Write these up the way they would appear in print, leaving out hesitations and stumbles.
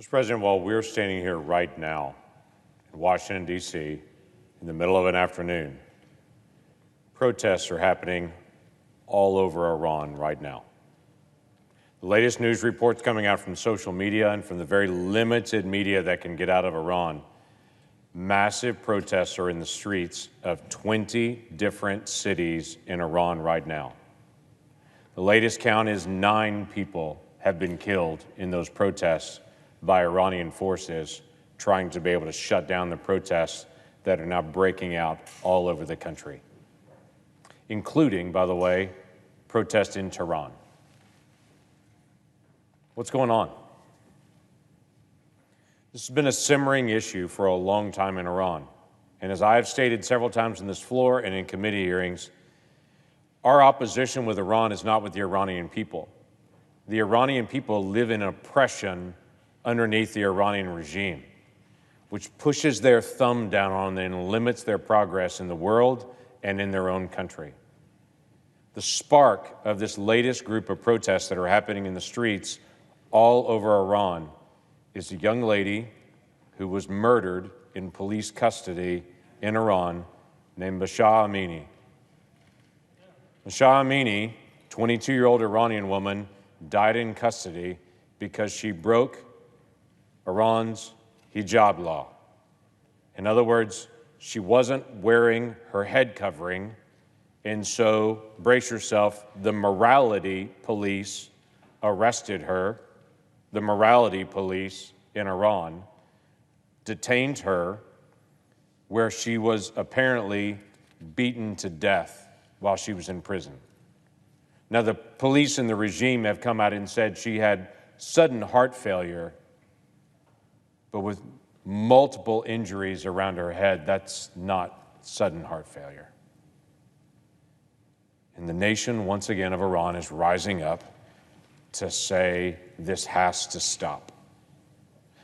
Mr. President, while we're standing here right now in Washington, D.C., in the middle of an afternoon, protests are happening all over Iran right now. The latest news reports coming out from social media and from the very limited media that can get out of Iran, massive protests are in the streets of 20 different cities in Iran right now. The latest count is 9 people have been killed in those protests by Iranian forces trying to be able to shut down the protests that are now breaking out all over the country, including, by the way, protests in Tehran. What's going on? This has been a simmering issue for a long time in Iran. And as I have stated several times on this floor and in committee hearings, our opposition with Iran is not with the Iranian people. The Iranian people live in oppression underneath the Iranian regime, which pushes their thumb down on them and limits their progress in the world and in their own country. The spark of this latest group of protests that are happening in the streets all over Iran is a young lady who was murdered in police custody in Iran named Mahsa Amini. Mahsa Amini, 22-year-old Iranian woman, died in custody because she broke Iran's hijab law. In other words, she wasn't wearing her head covering, and so, brace yourself, the morality police arrested her. The morality police in Iran detained her, where she was apparently beaten to death while she was in prison. Now, the police and the regime have come out and said she had sudden heart failure, but with multiple injuries around her head. That's not sudden heart failure. And the nation, once again, of Iran is rising up to say this has to stop.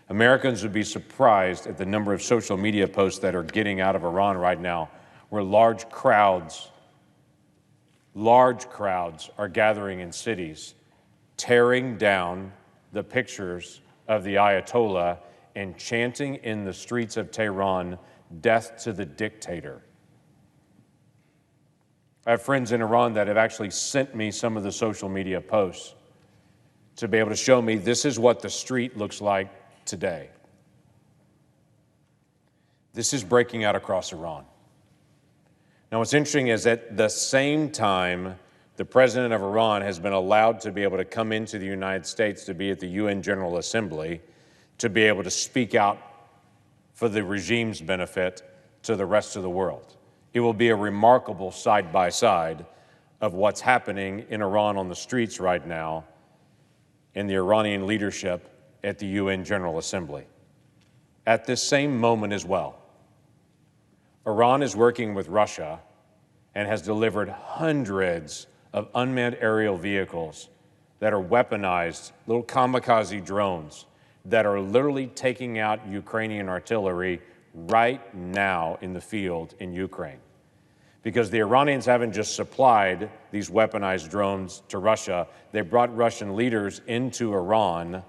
Americans would be surprised at the number of social media posts that are getting out of Iran right now, where large crowds are gathering in cities, tearing down the pictures of the Ayatollah and chanting in the streets of Tehran, "Death to the dictator." I have friends in Iran that have actually sent me some of the social media posts to be able to show me this is what the street looks like today. This is breaking out across Iran. Now, what's interesting is at the same time, the president of Iran has been allowed to be able to come into the United States to be at the UN General Assembly, to be able to speak out for the regime's benefit to the rest of the world. It will be a remarkable side-by-side of what's happening in Iran on the streets right now and the Iranian leadership at the UN General Assembly. At this same moment as well, Iran is working with Russia and has delivered hundreds of unmanned aerial vehicles that are weaponized, little kamikaze drones that are literally taking out Ukrainian artillery right now in the field in Ukraine. Because the Iranians haven't just supplied these weaponized drones to Russia, they brought Russian leaders into Iran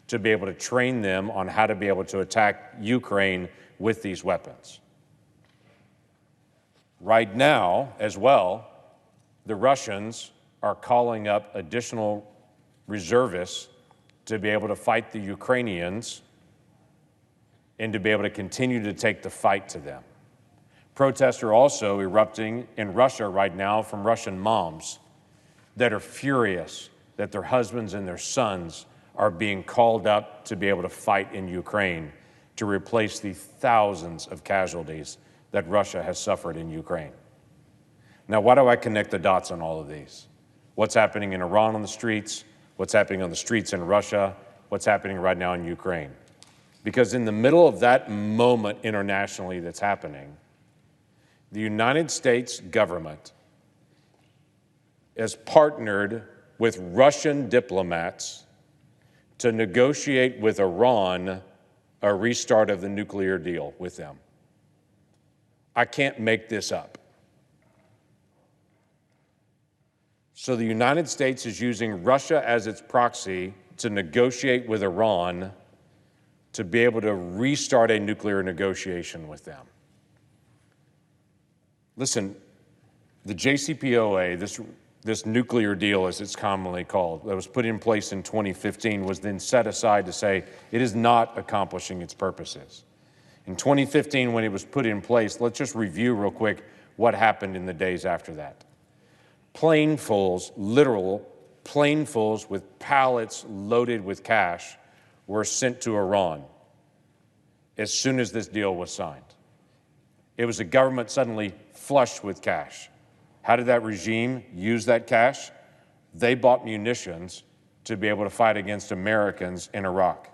to be able to train them on how to be able to attack Ukraine with these weapons. Right now, as well, the Russians are calling up additional reservists to be able to fight the Ukrainians and to be able to continue to take the fight to them. Protests are also erupting in Russia right now from Russian moms that are furious that their husbands and their sons are being called up to be able to fight in Ukraine to replace the thousands of casualties that Russia has suffered in Ukraine. Now, why do I connect the dots on all of these? What's happening in Iran on the streets? What's happening on the streets in Russia? What's happening right now in Ukraine? Because in the middle of that moment internationally that's happening, the United States government has partnered with Russian diplomats to negotiate with Iran a restart of the nuclear deal with them. I can't make this up. So the United States is using Russia as its proxy to negotiate with Iran to be able to restart a nuclear negotiation with them. Listen, the JCPOA, this nuclear deal, as it's commonly called, that was put in place in 2015, was then set aside to say it is not accomplishing its purposes. In 2015, when it was put in place, let's just review real quick what happened in the days after that. Planefuls, literal planefuls with pallets loaded with cash were sent to Iran as soon as this deal was signed. It was a government suddenly flushed with cash. How did that regime use that cash? They bought munitions to be able to fight against Americans in Iraq.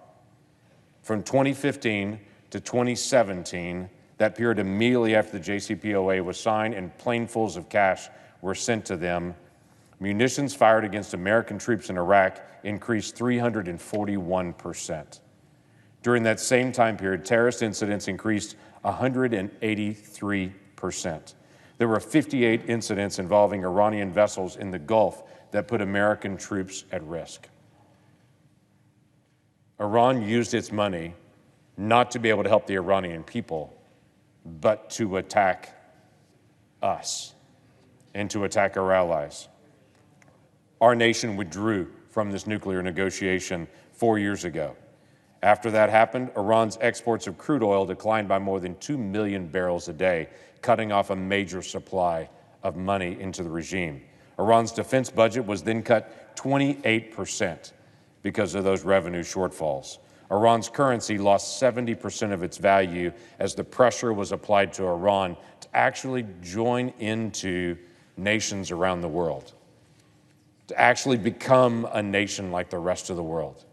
From 2015 to 2017, that period immediately after the JCPOA was signed and planefuls of cash were sent to them, munitions fired against American troops in Iraq increased 341%. During that same time period, terrorist incidents increased 183%. There were 58 incidents involving Iranian vessels in the Gulf that put American troops at risk. Iran used its money not to be able to help the Iranian people, but to attack us and to attack our allies. Our nation withdrew from this nuclear negotiation 4 years ago. After that happened, Iran's exports of crude oil declined by more than 2 million barrels a day, cutting off a major supply of money into the regime. Iran's defense budget was then cut 28% because of those revenue shortfalls. Iran's currency lost 70% of its value as the pressure was applied to Iran to actually join into nations around the world, to actually become a nation like the rest of the world.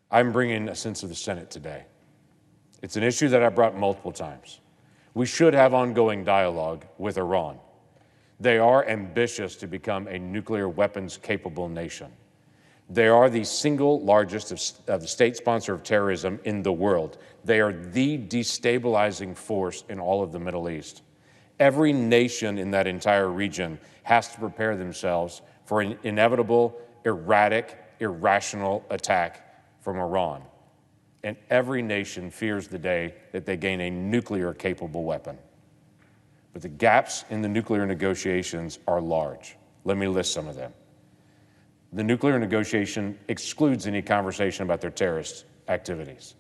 I'm bringing a sense of the Senate today. It's an issue that I brought multiple times. We should have ongoing dialogue with Iran. They are ambitious to become a nuclear weapons-capable nation. They are the single largest of the state sponsor of terrorism in the world. They are the destabilizing force in all of the Middle East. Every nation in that entire region has to prepare themselves for an inevitable, erratic, irrational attack from Iran. And every nation fears the day that they gain a nuclear-capable weapon. But the gaps in the nuclear negotiations are large. Let me list some of them. The nuclear negotiation excludes any conversation about their terrorist activities.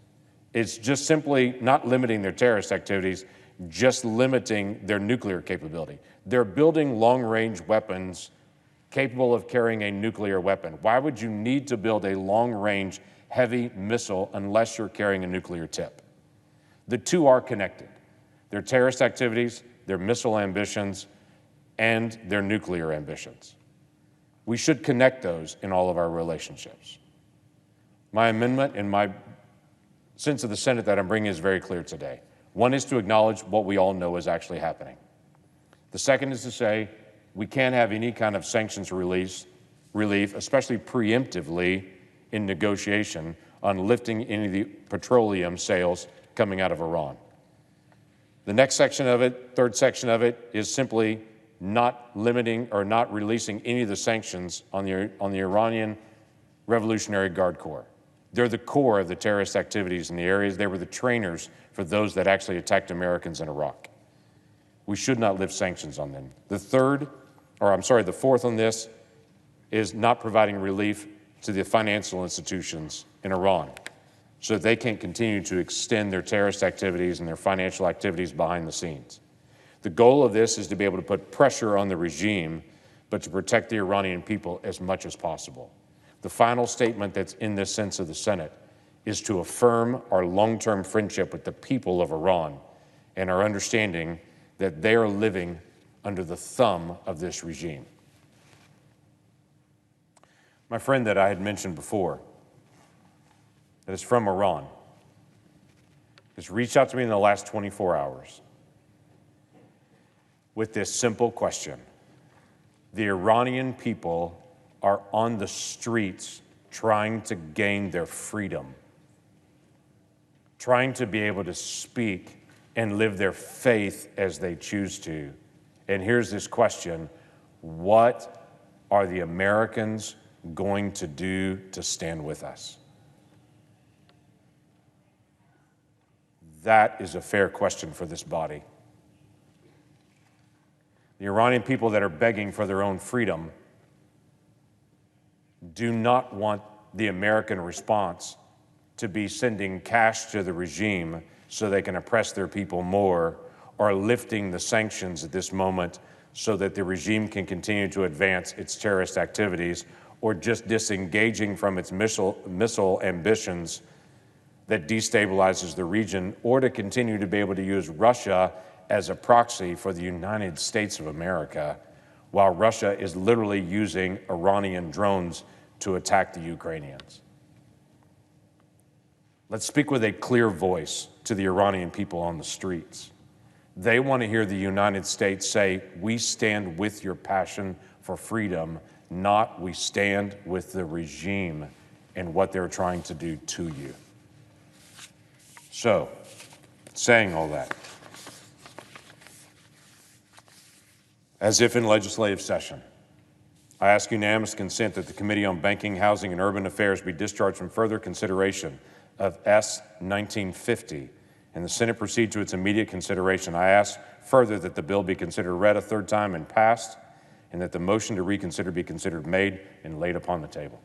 It's just simply not limiting their terrorist activities, just limiting their nuclear capability. They're building long-range weapons capable of carrying a nuclear weapon. Why would you need to build a long-range heavy missile unless you're carrying a nuclear tip? The two are connected. Their terrorist activities, their missile ambitions, and their nuclear ambitions. We should connect those in all of our relationships. My amendment and my sense of the Senate that I'm bringing is very clear today. One is to acknowledge what we all know is actually happening. The second is to say we can't have any kind of sanctions relief, especially preemptively in negotiation on lifting any of the petroleum sales coming out of Iran. The next section of it, third section of it, is simply not limiting or not releasing any of the sanctions on the Iranian Revolutionary Guard Corps. They're the core of the terrorist activities in the areas. They were the trainers for those that actually attacked Americans in Iraq. We should not lift sanctions on them. The fourth on this is not providing relief to the financial institutions in Iran so that they can continue to extend their terrorist activities and their financial activities behind the scenes. The goal of this is to be able to put pressure on the regime, but to protect the Iranian people as much as possible. The final statement that's in this sense of the Senate is to affirm our long-term friendship with the people of Iran and our understanding that they are living under the thumb of this regime. My friend that I had mentioned before, that is from Iran, has reached out to me in the last 24 hours with this simple question. The Iranian people are on the streets trying to gain their freedom, trying to be able to speak and live their faith as they choose to. And here's this question: what are the Americans going to do to stand with us? That is a fair question for this body. The Iranian people that are begging for their own freedom do not want the American response to be sending cash to the regime so they can oppress their people more, or lifting the sanctions at this moment so that the regime can continue to advance its terrorist activities, or just disengaging from its missile ambitions that destabilizes the region, or to continue to be able to use Russia as a proxy for the United States of America, while Russia is literally using Iranian drones to attack the Ukrainians. Let's speak with a clear voice to the Iranian people on the streets. They want to hear the United States say, we stand with your passion for freedom, not we stand with the regime and what they're trying to do to you. So, saying all that, as if in legislative session, I ask unanimous consent that the Committee on Banking, Housing, and Urban Affairs be discharged from further consideration of S. 1950, and the Senate proceed to its immediate consideration. I ask further that the bill be considered read a third time and passed, and that the motion to reconsider be considered made and laid upon the table.